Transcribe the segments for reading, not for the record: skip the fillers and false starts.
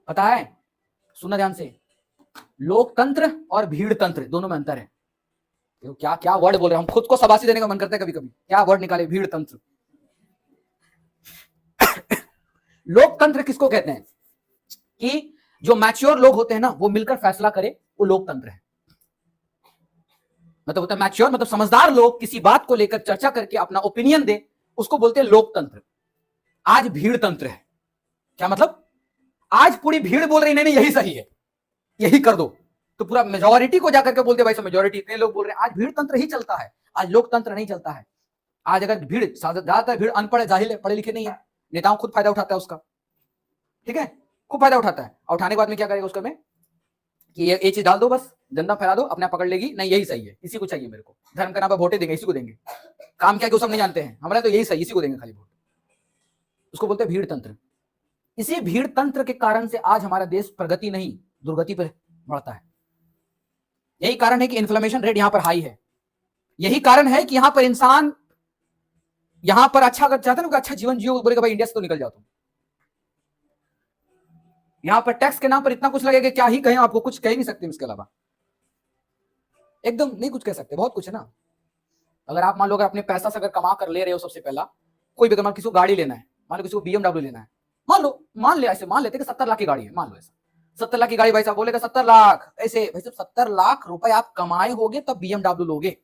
पता है, सुनना ध्यान से, लोकतंत्र और भीड़ तंत्र दोनों में अंतर है। क्या क्या वर्ड बोल रहे हैं, हम खुद को शाबाशी देने का मन करता है कभी कभी, क्या वर्ड निकाले, भीड़ तंत्र। लोकतंत्र किसको कहते हैं कि जो मैच्योर लोग होते हैं ना, वो मिलकर फैसला करे, वो लोकतंत्र है। मतलब होता है मैच्योर, मतलब समझदार लोग किसी बात को लेकर चर्चा करके अपना ओपिनियन दे, उसको बोलते हैं लोकतंत्र। आज भीड़ तंत्र है। क्या मतलब? आज पूरी भीड़ बोल रही नहीं यही सही है, यही कर दो, तो पूरा मेजोरिटी को जाकर के बोलते भाई सब मेजोरिटी, इतने लोग बोल रहे हैं। आज भीड़ तंत्र ही चलता है, आज लोकतंत्र नहीं चलता है। आज अगर भीड़, ज्यादातर भीड़ अनपढ़ है, जाहिल है, पढ़े लिखे नहीं है, नेताओं खुद फायदा उठाता है उसका, ठीक है, खूब फायदा उठाता है। और उठाने के बाद में क्या करेगा उसका में कि ये चीज डाल दो, बस जनता फैला दो, अपने पकड़ लेगी, नहीं यही सही है, इसी को चाहिए मेरे को, धर्म के नाम पर वोटे देंगे, इसी को देंगे, काम क्या कि वो सब नहीं जानते हैं, हमारे तो यही सही, इसी को देंगे खाली वोट। उसको बोलते हैं भीड़ तंत्र। इसी भीड़ तंत्र के कारण से आज हमारा देश प्रगति नहीं दुर्गति पर बढ़ता है। यही कारण है कि इन्फ्लेमेशन रेट यहां पर हाई है। यही कारण है कि यहां पर इंसान यहां पर अच्छा अगर चाहते ना, अच्छा जीवन जियो, बोलेगा भाई इंडिया से तो निकल जाओ तुम। यहां पर टैक्स के नाम पर इतना कुछ लगेगा, क्या ही कहें आपको, कुछ कह ही नहीं सकते इसके अलावा, एकदम नहीं कुछ कह सकते, बहुत कुछ है ना। अगर आप मान लो, अगर अपने पैसा से अगर कमा कर ले रहे हो, सबसे पहला कोई भी, अगर किसी को गाड़ी लेना है, मान लो किसी को BMW लेना है, मान ले ऐसे मान लेते कि 70 लाख की गाड़ी है, मान लो ऐसा 70 लाख की गाड़ी, भाई साहब बोलेगा 70 लाख, ऐसे भाई साहब 70 लाख रुपए आप कमाए होगे तब BMW लोगे।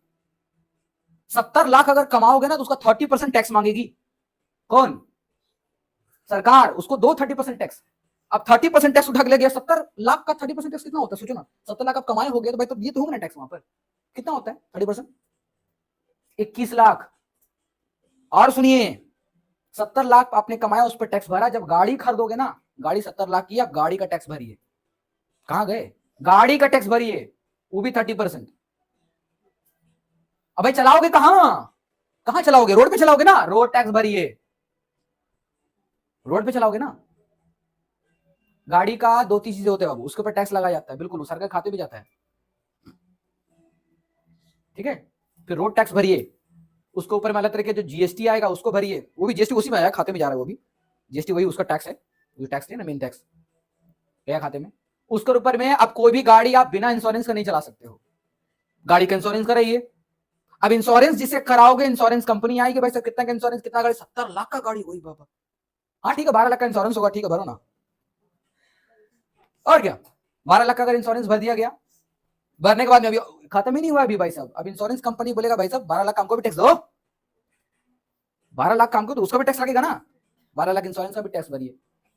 70 लाख अगर कमाओगे ना तो उसका 30% टैक्स मांगेगी कौन? सरकार, उसको दो 30% टैक्स। अब 30% टैक्स उठा के ले गया, 70 लाख का 30% टैक्स कितना होता है सोचो ना। 70 लाख आप कमाए हो गए तो भाई तो ये तो होगा ना टैक्स वहां पर, कितना होता है 30%? 21 लाख। और सुनिए, 70 लाख आपने कमाया, उस पर टैक्स भरा, जब गाड़ी खरीदोगे ना, गाड़ी 70 लाख की, आप गाड़ी का टैक्स भरिए। कहां गए? गाड़ी का टैक्स भरिए, वो भी 30%। अब भाई चलाओगे कहां चलाओगे? रोड पे चलाओगे ना, रोड टैक्स भरिए, रोड पे चलाओगे ना। गाड़ी का 2-3 चीजें होते हैं बाबू, उसके ऊपर टैक्स लगाया जाता है, बिल्कुल, वो सरकार खाते भी जाता है, ठीक है। फिर रोड टैक्स भरिए, उसके ऊपर में अलग तरह के जो जीएसटी आएगा उसको भरिए, वो भी जीएसटी उसी में आया, खाते में जा रहा है, वो भी जीएसटी वही उसका टैक्स है, जो टैक्स है ना, मेन टैक्स गया खाते में। उसके ऊपर में अब कोई भी गाड़ी आप बिना इंश्योरेंस का नहीं चला सकते हो, गाड़ी का इंश्योरेंस कराइए। अब इंश्योरेंस जिसे कराओगे, इंश्योरेंस कंपनी आएगी, भाई सर कितना का इंश्योरेंस, कितना गाड़ी, 70 लाख का गाड़ी, वही बाबा, हाँ ठीक है 12 लाख का इंश्योरेंस होगा, ठीक है भरो ना, और क्या 12 लाख का अगर इंश्योरेंस भर दिया गया, भरने के बाद में अभी खत्म ही नहीं हुआ अभी भाई साहब, अब इंश्योरेंस कंपनी बोलेगा भाई साहब 12 लाख हमको भी टैक्स दो, 12 लाख काम को तो उसका भी टैक्स लगेगा ना, 12 लाख इंश्योरेंस का भी टैक्स भरिए।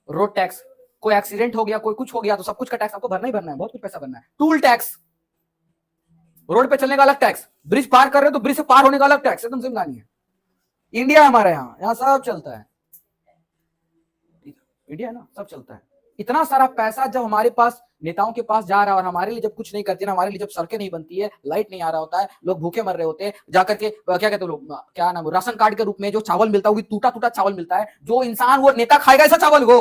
रोड टैक्स, कोई एक्सीडेंट हो गया, कोई कुछ हो गया तो सब कुछ का टैक्स आपको भरना ही भरना है, बहुत कुछ पैसा भरना है। टूल टैक्स, रोड पे चलने का अलग टैक्स, ब्रिज पार कर रहे हो तो ब्रिज से पार होने का अलग टैक्स, एकदम सेम कहानी है। इंडिया हमारे यहाँ सब चलता है, इंडिया है ना, सब चलता है। इतना सारा पैसा जब हमारे पास, नेताओं के पास जा रहा है, और हमारे लिए जब कुछ नहीं करते ना, हमारे लिए जब सड़कें नहीं बनती है, लाइट नहीं आ रहा होता है, लोग भूखे मर रहे होते हैं, जाकर के क्या कहते हैं लोग, क्या नाम, राशन कार्ड के रूप में जो चावल मिलता है वो भी टूटा टूटा चावल मिलता है, जो इंसान वो नेता खाएगा ऐसा चावल, वो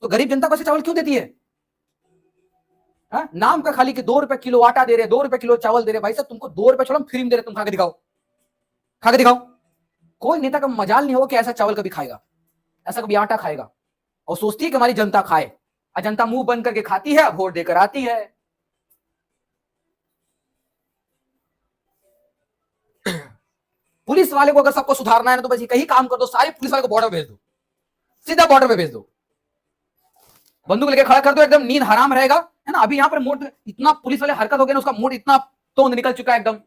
तो गरीब जनता को ऐसे चावल क्यों देती है? नाम का खाली कि 2 रुपए किलो आटा दे रहे, 2 रुपए किलो चावल दे रहे, भाई साहब तुमको 2 रुपए छोड़ो, फ्री में दे रहे, तुम खा के दिखाओ, खा के दिखाओ। कोई नेता का मजाल नहीं होगा कि ऐसा चावल कभी खाएगा, ऐसा कभी आटा खाएगा, और सोचती है कि हमारी जनता खाए, और जनता मुंह बंद करके खाती है, वोट देकर आती है। पुलिस वाले को अगर सबको सुधारना है ना, तो बस यही काम कर दो, सारे पुलिस वाले को बॉर्डर भेज दो, सीधा बॉर्डर पे भेज दो, बंदूक लेके खड़ा कर दो, एकदम नींद हराम रहेगा, है ना। अभी यहाँ पर मूड इतना पुलिस वाले हरकत हो गया ना, उसका मूड इतना तोंद निकल चुका है एकदम।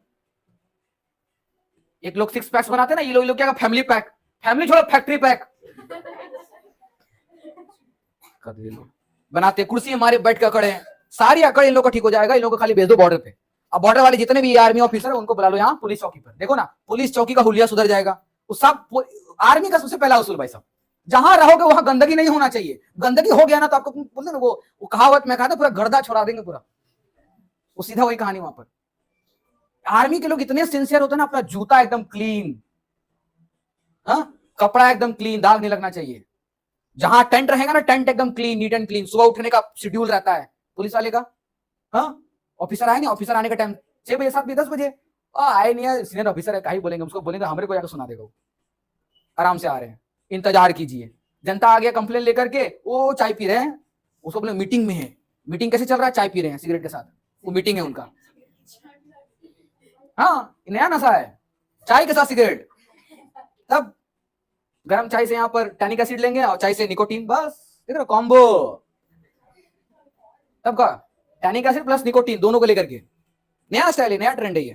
एक लोग 6 पैक्स बनाते ना, ये लोग क्या, फैमिली पैक, फैमिली छोड़ो फैक्ट्री पैक बनाते, कुर्सी हमारे बैठ कर खड़े हैं, सारी अकड़ इन लोग का ठीक हो जाएगा, इन लोग को खाली भेज दो बॉर्डर पे। अब बॉर्डर वाले जितने भी आर्मी ऑफिसर है उनको बुला लो यहाँ पुलिस चौकी पर, देखो ना पुलिस चौकी का हुलिया सुधर जाएगा। उस सब आर्मी का सबसे पहला उसूल भाई साहब, जहां रहोगे वहां गंदगी नहीं होना चाहिए, गंदगी हो गया ना तो आपको बोलते ना वो कहावत में कहा था, पूरा गर्दा छोड़ा देंगे पूरा, वो सीधा वही कहानी वहां पर। आर्मी के लोग इतने सिंसियर होते हैं ना, अपना जूता एकदम क्लीन, कपड़ा एकदम क्लीन, दाग नहीं लगना चाहिए, जहां टेंट रहेगा ना, टेंट एकदम क्लीन, नीट एंड क्लीन, सुबह उठने का शेड्यूल रहता है पुलिस वाले का। ऑफिसर आए नहीं, ऑफिसर आने का टाइम 6 बजे 7 बजे 10 बजे, आए नहीं है, सीनियर ऑफिसर है, कहीं बोलेंगे उसको, बोलेंगे हमारे को जाकर सुना देगा, आराम से आ रहे हैं, इंतजार कीजिए। जनता आ गया कंप्लेन लेकर के, वो चाय पी रहे हैं, उसको बोले मीटिंग में है। मीटिंग कैसे चल रहा है? चाय पी रहे हैं सिगरेट के साथ, वो मीटिंग है उनका। हाँ, नया नशा है, चाय के साथ सिगरेट। तब गरम चाय से यहाँ पर टैनिक एसिड लेंगे और चाय से निकोटीन, बस देख रहे कॉम्बो। तब का टैनिक एसिड प्लस निकोटीन दोनों को लेकर के नया स्टाइल है, नया ट्रेंड है ये।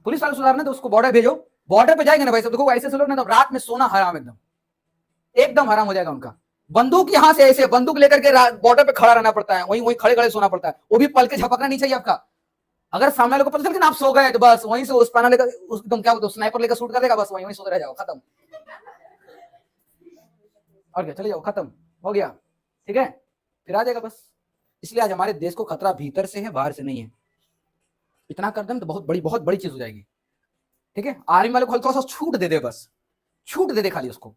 पुलिस वाले सुधारना तो उसको बॉर्डर भेजो, बॉर्डर पे जाएंगे ना भाई सब, देखो ऐसे लोग ना तो रात में सोना हराम, एकदम एकदम हराम हो जाएगा उनका। बंदूक यहाँ से ऐसे बंदूक लेकर के बॉर्डर पे खड़ा रहना पड़ता है, वहीं वहीं खड़े खड़े सोना पड़ता है, वो भी पल के झपकना नहीं चाहिए आपका। अगर सामने वाले को पता चल कि आप सो गए तो बस वहीं से उस पैनल लेकर एकदम क्या बोलते हो स्नाइपर लेकर शूट कर देगा, बस वहीं वहीं सोते रह जाओ, खत्म। और क्या, चले जाओ, खत्म हो गया, ठीक है, फिर आ जाएगा बस। इसलिए आज हमारे देश को खतरा भीतर से है, बाहर से नहीं है। इतना कर दें तो बहुत बड़ी चीज हो जाएगी, ठीक है। आर्मी वाले को थोड़ा सा छूट दे दे, बस छूट दे दे खाली उसको।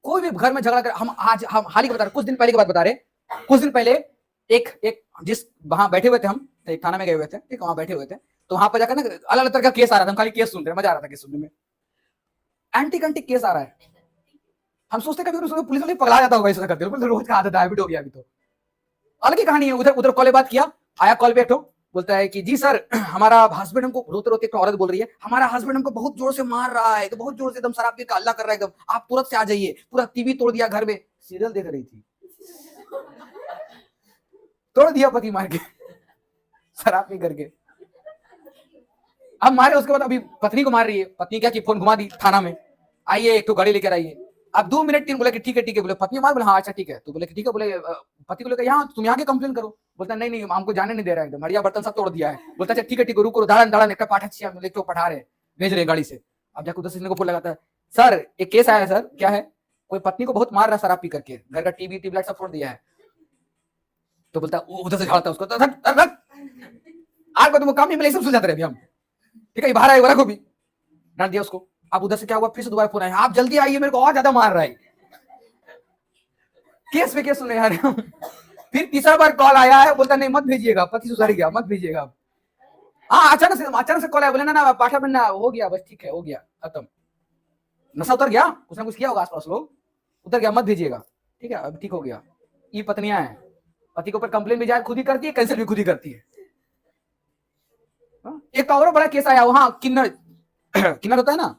कोई भी घर में झगड़ा कर, हम हाल ही बता रहे, कुछ दिन पहले की बात बता रहे, कुछ दिन पहले एक जिस वहां बैठे हुए थे, हम एक थाना में गए हुए थे, ठीक, वहां बैठे हुए थे, तो वहां पर जाकर ना अलग अलग तरह का केस आ रहा था, हम खाली केस सुन रहे, मजा आ रहा था केस सुनने में। एंटी केस आ रहा है, हम सोचते कभी पुलिस वाले पगला जाता होगा ऐसा करते, रोज का आदत है, हैबिट हो गया अभी तो। अलग ही कहानी है। उधर कॉल बात किया, आया कॉल पे, बोलता है कि जी सर, हमारा हस्बैंड हमको, रोते रोते एक औरत बोल रही है, हमारा हस्बैंड हमको बहुत जोर से मार रहा है, तो बहुत जोर से एकदम शराब पी के हल्ला कर रहा है, एकदम आप तुरंत से आ जाइए, पूरा टीवी तोड़ दिया घर में। सीरियल देख रही थी, तोड़ दिया पति मार के, शराब पी करके। अब मारे, उसके बाद अभी पत्नी को मार रही है। पत्नी क्या की फोन घुमा दी थाना में, आइए एक तो गाड़ी लेकर आइए। अब 2 मिनट 3 बोले कि ठीक है, बोले पत्नी मार, बोले हाँ अच्छा ठीक है, तो बोले कि ठीक है, बोले पति को लेकर यहाँ तुम यहाँ के कंप्लेन करो, बोलता नहीं हमको जाने नहीं दे रहा है, एकदम हड़िया बर्तन सब तोड़ दिया है। बोलता अच्छा ठीक है रुको, दाड़न एक पाठ अच्छी लेके पढ़ा रहे, भेज रहे गाड़ी से। अब जाकर उधर को फोन लगाता है, सर एक केस आया है सर, क्या है? कोई पत्नी को बहुत मार रहा है शराब पी करके, घर का टीवी ट्यूबलाइट सब फोड़ दिया है। तो बोलता उधर से झाड़ता उसको, आज तुम काम नहीं मिले, सब सुलझाते रहे हम, ठीक है, बाहर आए वाला को भी डांट दिया उसको। अब उधर से क्या हुआ, फिर से दोबारा फोन आया, आप जल्दी आइए, मेरे को और ज्यादा मार रहा है, केस पे केस सुने यार। फिर तीसरा बार कॉल आया है, बोलता नहीं मत भेजिएगा, पति सुधर गया, मत भेजिएगा। हाँ अचानक से कॉल आया, बोले ना पाठा बनना हो गया, बस ठीक है, हो गया, खत्म, नशा उतर गया, कुछ ना कुछ किया होगा आसपास लोग, उतर गया, मत भेजिएगा, ठीक है, अब ठीक हो गया। ये पत्नियां हैं, पति के ऊपर कंप्लेन भी जाए खुद ही करती है, कैंसिल भी खुद ही करती है। एक और बड़ा केस आया, वहां किन्नर होता है ना,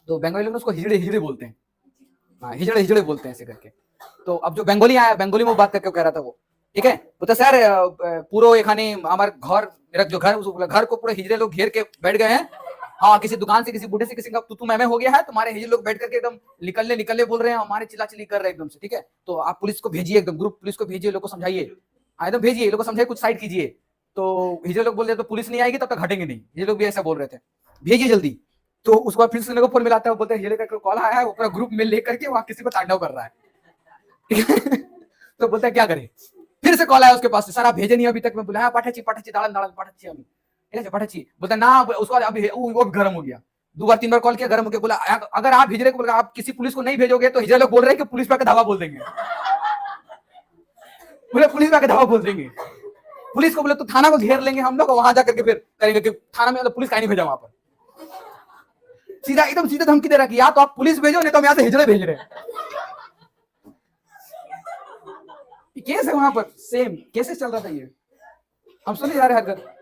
तो बंगाली लोग उसको हिजड़े बोलते हैं, हाँ हिजड़े बोलते हैं ऐसे करके। तो अब जो बंगाली आया, बंगाली में बात करके कह रहा था वो, ठीक है, बोलता सर पूरा एखाने हमारे घर, मेरा जो घर को पूरे हिजड़े लोग घेर के बैठ गए हैं, हाँ किसी दुकान से किसी बूढ़े से किसी का तू मैं हो गया है, तुम्हारे हिजड़े लोग बैठ करके एकदम निकलने बोल रहे हैं, हमारे चिल्ला कर रहे हैं एकदम से, ठीक है, तो आप पुलिस को भेजिए, एकदम ग्रुप पुलिस को भेजिए, लोग को समझाइए, एकदम भेजिए, लोग को समझाइए, कुछ साइड कीजिए। तो हिजड़े लोग बोल रहे तो पुलिस नहीं आएगी तब तक हटेंगे नहीं, ये लोग भी ऐसा बोल रहे थे, भेजिए जल्दी। तो उसके बाद फिर से को फोन मिलाता है, बोलते हैं हिजड़े का कॉल आया है, वो पूरा ग्रुप में लेकर के वहां किसी को तांडव कर रहा है। तो बोलता है क्या करे, फिर से कॉल आया उसके पास, सर आप भेजे नहीं अभी तक। मैं बोला हाँ पाठाची दाड़न पाठाची अभी, ठीक है पाठाची। बोलता ना, उसके बाद अभी वो गर्म हो गया, 2 बार 3 बार कॉल किया, गर्म हो गया, बोला अगर आप हिजड़े को, बोला आप किसी पुलिस को नहीं भेजोगे तो हिजड़े लोग बोल रहे हैं कि पुलिस पे धावा बोल देंगे, बोले पुलिस पे धावा बोल देंगे, पुलिस को बोले तो थाना को घेर लेंगे हम लोग, वहां जाकर के फिर करेंगे कि थाना में पुलिस का नहीं भेजा वहां पर। एकदम सीधा धमकी दे रहा कि या तो आप पुलिस भेजो, नहीं तो हम यहाँ से हिजड़े भेज रहे हैं। केस है वहां पर, सेम केसेस चल रहा था ये, हम सुने जा रहे हरकत,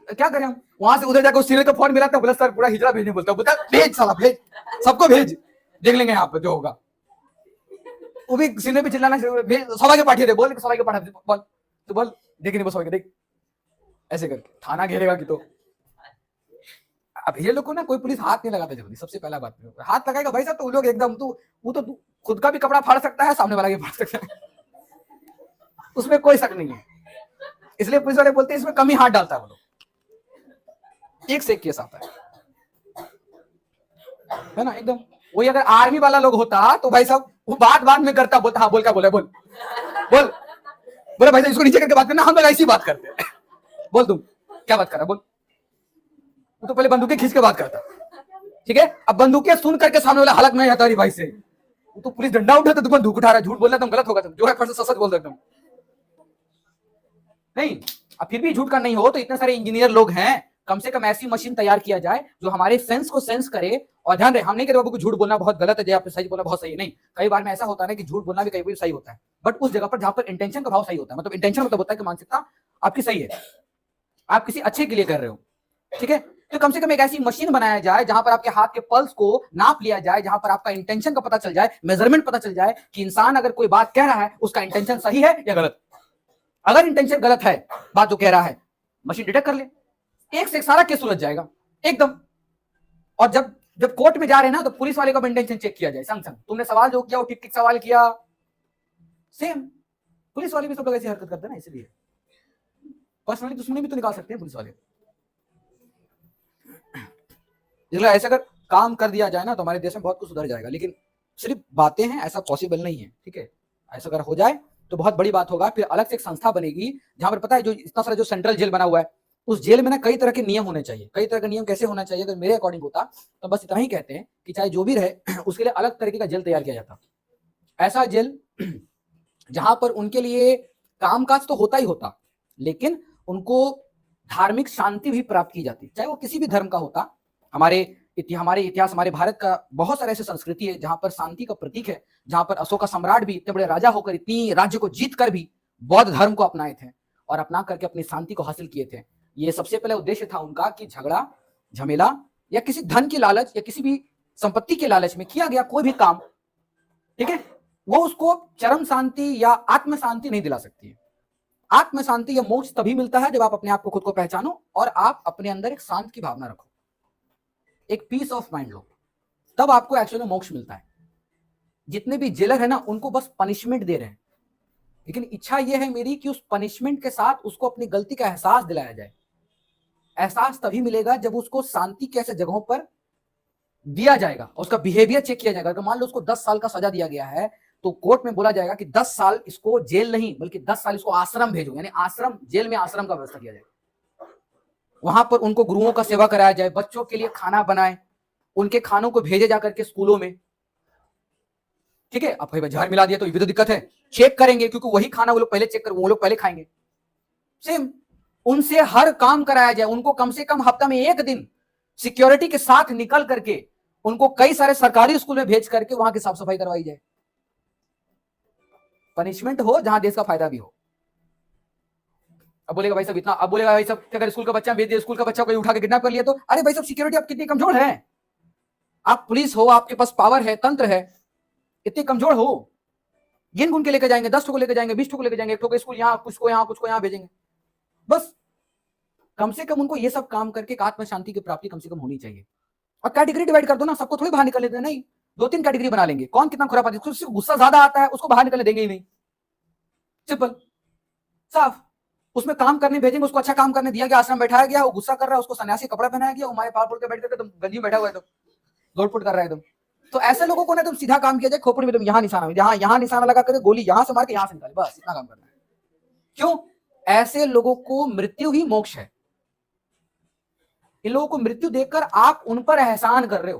क्या करें हम। वहां से उधर जाकर सीनियर को फोन मिला था, बोला सर पूरा हिजड़ा भेजने, बोलता भेज साला भेज, सबको भेज, देख लेंगे यहाँ पर जो होगा। वो भी सीनियर पे चिल्लाना, सभा के पाठी थे, बोल सभा के पाठा बोल, तो बोल देख नहीं, सभा के देख, ऐसे करके थाना घेरेगा कि तो। अब ये लोग को ना कोई पुलिस हाथ नहीं लगाता जल्दी, सबसे पहला बात, हाथ लगाएगा भाई साहब तो वो लोग एकदम, वो तो खुद का भी कपड़ा फाड़ सकता है, सामने वाला भी फाड़ सकता है, उसमें कोई शक नहीं है। इसलिए पुलिस वाले बोलते हैं इसमें कम ही हाथ डालता है वो लोग, एक से एक केस आता है ना एकदम। वही अगर आर्मी वाला लोग होता तो भाई साहब वो बात में करता, बोलता हाँ बोल क्या बोले, बोल बोले भाई साहब इसको नीचे करके बात करना, हम लोग ऐसी बात करते हैं, बोल तुम क्या बात कर रहा, बोल। वो तो पहले बंदूकें खींच के बात करता, ठीक है, अब बंदूकें सुन करके सामने वाला हलक नहीं आता रही भाई से, वो तो पुलिस डंडा उठाता तो बंदूक उठा रहा है, झूठ बोल रहा तुम, गलत होगा तुम, जो है सच बोल रहे तुम नहीं। अब फिर भी झूठ का नहीं हो तो इतने सारे इंजीनियर लोग हैं, कम से कम ऐसी मशीन तैयार किया जाए जो हमारे सेंस को सेंस करे। और ध्यान रहे, हम नहीं कहते बाबू कि झूठ बोलना बहुत गलत है, जय आपने सही बोला बहुत सही है, नहीं, कई बार में ऐसा होता है ना कि झूठ बोलना भी कई बार सही होता है, बट उस जगह पर जहां पर इंटेंशन का भाव सही होता है, मतलब इंटेंशन मतलब होता है कि मानसिकता आपकी सही है, आप किसी अच्छे के लिए कर रहे हो, ठीक है। तो कम से कम एक ऐसी मशीन बनाया जाए जहां पर आपके हाथ के पल्स को नाप लिया जाए, जहां पर आपका इंटेंशन का पता चल जाए, मेजरमेंट पता चल जाए कि इंसान अगर कोई बात कह रहा है उसका इंटेंशन सही है या गलत। अगर इंटेंशन गलत है, बात जो कह रहा है, मशीन डिटेक्ट कर ले, एक से एक सारा केस सुलझ जाएगा एकदम। और जब जब कोर्ट में जा रहे हैं ना, तो पुलिस वाले का इंटेंशन चेक किया जाए, संग संग तुमने सवाल जो किया वो ठीक ठीक सवाल किया, सेम पुलिस वाले भी सब लोग ऐसी हरकत करते हैं ना, इसलिए पर्सनली दुश्मनी भी तो निकाल सकते हैं पुलिस वाले। इसलिए ऐसा अगर काम कर दिया जाए ना तो हमारे देश में बहुत कुछ सुधर जाएगा, लेकिन सिर्फ बातें हैं, ऐसा पॉसिबल नहीं है, ठीक है। ऐसा अगर हो जाए तो बहुत बड़ी बात होगा। फिर अलग से एक संस्था बनेगी जहां पर पता है जो इतना सारा जो सेंट्रल जेल बना हुआ है, उस जेल में ना कई तरह के नियम होने चाहिए। कई तरह के नियम कैसे होना चाहिए, अगर मेरे अकॉर्डिंग होता तो बस इतना ही कहते हैं कि चाहे जो भी रहे उसके लिए अलग तरीके का जेल तैयार किया जाता। ऐसा जेल जहां पर उनके लिए कामकाज तो होता ही होता, लेकिन उनको धार्मिक शांति भी प्राप्त की जाती, चाहे वो किसी भी धर्म का होता। हमारे इतिहास, हमारे भारत का बहुत सारे ऐसे संस्कृति है जहां पर शांति का प्रतीक है, जहां पर अशोक का सम्राट भी इतने बड़े राजा होकर इतनी राज्य को जीत कर भी बौद्ध धर्म को अपनाए थे और अपना करके अपनी शांति को हासिल किए थे। ये सबसे पहले उद्देश्य था उनका कि झगड़ा झमेला या किसी धन की लालच या किसी भी संपत्ति के लालच में किया गया कोई भी काम, ठीक है, वो उसको चरम शांति या आत्म शांति नहीं दिला सकती है। आत्म शांति या मोक्ष तभी मिलता है जब आप अपने आप को खुद को पहचानो और आप अपने अंदर एक शांत की भावना रखो, एक पीस ऑफ माइंड लो, तब आपको एक्चुअली मोक्ष मिलता है। जितने भी जेलर है ना उनको बस पनिशमेंट दे रहे हैं, लेकिन इच्छा यह है मेरी कि उस पनिशमेंट के साथ उसको अपनी गलती का एहसास दिलाया जाए। एहसास तभी मिलेगा जब उसको शांति के ऐसे जगहों पर दिया जाएगा और उसका बिहेवियर चेक किया जाएगा। अगर मान लो उसको 10 साल का सजा दिया गया है तो कोर्ट में बोला जाएगा कि 10 साल इसको जेल नहीं बल्कि 10 साल इसको आश्रम भेजो, यानी आश्रम, जेल में आश्रम का व्यवस्था किया जाएगा। वहां पर उनको गुरुओं का सेवा कराया जाए, बच्चों के लिए खाना बनाए, उनके खानों को भेजे जाकर के स्कूलों में, ठीक है। अब भाई जहर मिला दिया तो ये भी तो दिक्कत है, चेक करेंगे क्योंकि वही खाना वो लोग पहले चेक कर, वो लोग पहले खाएंगे। सेम उनसे हर काम कराया जाए, उनको कम से कम हफ्ता में एक दिन सिक्योरिटी के साथ निकल करके उनको कई सारे सरकारी स्कूल में भेज करके वहां की साफ सफाई करवाई जाए। पनिशमेंट हो जहां देश का फायदा भी हो। अब बोलेगा भाई सब इतना, अब बोलेगा भाई सब अगर स्कूल का बच्चा भेज दिया, स्कूल का बच्चा कोई उठा के किडनैप कर लिया तो अरे भाई सब सिक्योरिटी आप कितनी कमजोर है, आप पुलिस हो, आपके पास पावर है, तंत्र है, इतनी कमजोर हो, गिन गुन के लेकर जाएंगे, 10 को लेकर जाएंगे, 20 को लेकर जाएंगे, एक स्कूल यहां, कुछ को यहां भेजेंगे। बस कम से कम उनको ये सब काम करके आत्म शांति की प्राप्ति कम से कम होनी चाहिए। और कैटेगरी डिवाइड कर दो ना, सबको थोड़ी बाहर निकलने देना, नहीं, 2-3 कैटेगरी बना लेंगे। कौन कितना खुरापाती, जिसको गुस्सा ज्यादा आता है उसको बाहर निकलने देंगे ही नहीं, सिंपल साफ। उसमें काम करने भेजेंगे, उसको अच्छा काम करने दिया गया, आश्रम बैठाया गया, वो गुस्सा कर रहा है, उसको सन्यासी कपड़ा पहनाया गया, वो हमारे पावर पुल के बैठ करके तुम गंजी में बैठा हुआ है, तुम लोटपुट कर रहा है तुम। तो ऐसे लोगों को ना तुम सीधा काम किया जाए, खोपड़ी में तुम यहाँ निशाना, यहाँ निशाना लगा करके गोली यहां से मार के यहां से निकाले, बस इतना काम करना है। क्यों? ऐसे लोगों को मृत्यु ही मोक्ष है। इन लोगों को मृत्यु देखकर आप उन पर एहसान कर रहे हो,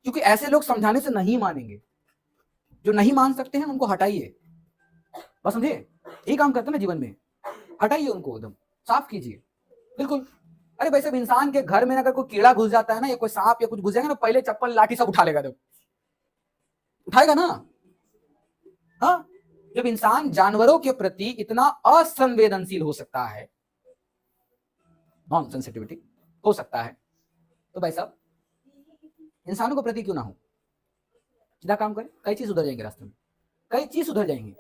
क्योंकि ऐसे लोग समझाने से नहीं मानेंगे। जो नहीं मान सकते हैं उनको हटाइए, बस समझे, यही काम करते हैं ना जीवन में, हटाइए उनको, एकदम साफ कीजिए, बिल्कुल। अरे भाई सब इंसान के घर में अगर कोई कीड़ा घुस जाता है ना या कोई सांप या कुछ घुस जाएगा ना, पहले चप्पल लाठी सब उठा लेगा, उठाएगा ना। हाँ, जब इंसान जानवरों के प्रति इतना असंवेदनशील हो सकता है, नॉन सेंसिटिविटी हो सकता है, तो भाई साहब इंसानों के प्रति क्यों ना हो। सीधा काम करें, कई चीज सुधर जाएंगे, रास्ते में कई चीज सुधर जाएंगे।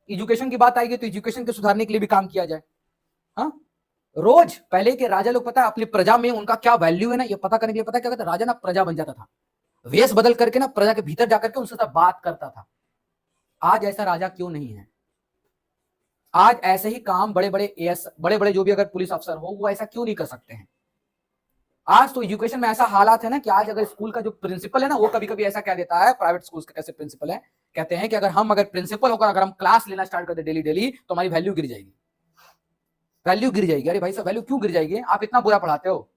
एजुकेशन की बात आएगी तो एजुकेशन के सुधारने के लिए भी काम किया जाए। हाँ, रोज पहले के राजा लोग पता है अपनी प्रजा में उनका क्या वैल्यू है ना, ये पता करने के लिए पता क्या करता, राजा ना प्रजा बन जाता था, वेश बदल करके ना प्रजा के भीतर जाकर के उनसे साथ बात करता था। आज ऐसा राजा क्यों नहीं है? आज ऐसे ही काम बड़े बड़े जो भी अगर पुलिस अफसर हो वो ऐसा क्यों नहीं कर सकते हैं? आज तो एजुकेशन में ऐसा हालात है ना कि आज अगर स्कूल का जो प्रिंसिपल है ना वो कभी कभी ऐसा कह देता है, प्राइवेट स्कूल के कैसे प्रिंसिपल है, कहते हैं कि अगर प्रिंसिपल होकर अगर हम क्लास लेना स्टार्ट कर दे डेली तो हमारी वैल्यू गिर जाएगी, वैल्यू गिर जाएगी। अरे भाई साहब वैल्यू क्यों गिर जाएगी? आप इतना बुरा पढ़ाते हो,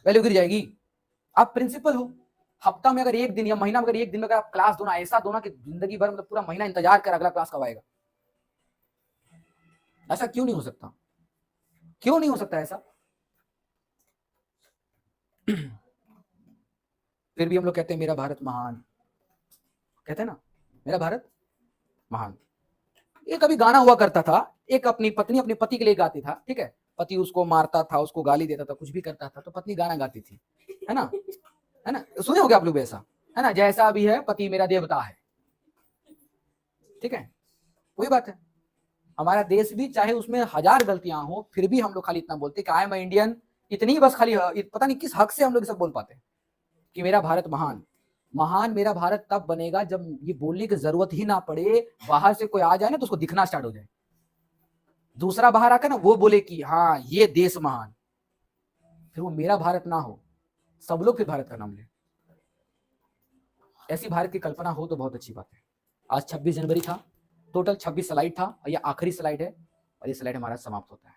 वैल्यू गिर जाएगी। आप प्रिंसिपल हो, हफ्ता में अगर एक दिन या महीना में अगर एक दिन में अगर आप क्लास दोना, ऐसा दोना कि जिंदगी भर मतलब पूरा महीना इंतजार कर अगला क्लास कब आएगा, ऐसा क्यों नहीं हो सकता? क्यों नहीं हो सकता ऐसा? फिर भी हम लोग कहते हैं मेरा भारत महान, कहते हैं ना मेरा भारत महान। एक अभी गाना हुआ करता था, एक अपनी पत्नी अपने पति के लिए गाती था, ठीक है, पति उसको मारता था, उसको गाली देता था, कुछ भी करता था, तो पत्नी गाना गाती थी, है ना, है ना, सुने होगे आप लोग ऐसा, है ना, जैसा भी है पति मेरा देवता है, ठीक है, वही बात है। हमारा देश भी चाहे उसमें 1000 गलतियां हो, फिर भी हम लोग खाली इतना बोलते कि आई एम इंडियन, इतनी बस खाली, पता नहीं किस हक से हम लोग सब बोल पाते हैं कि मेरा भारत महान। महान मेरा भारत तब बनेगा जब ये बोलने की जरूरत ही ना पड़े, बाहर से कोई आ जाए ना तो उसको दिखना स्टार्ट हो जाए, दूसरा बाहर आकर ना वो बोले कि हाँ ये देश महान, फिर वो मेरा भारत ना हो, सब लोग फिर भारत का नाम ले। ऐसी भारत की कल्पना हो तो बहुत अच्छी बात है। आज 26 जनवरी था, टोटल 26 स्लाइड था, और ये आखिरी स्लाइड है, और ये स्लाइड हमारा समाप्त होता है।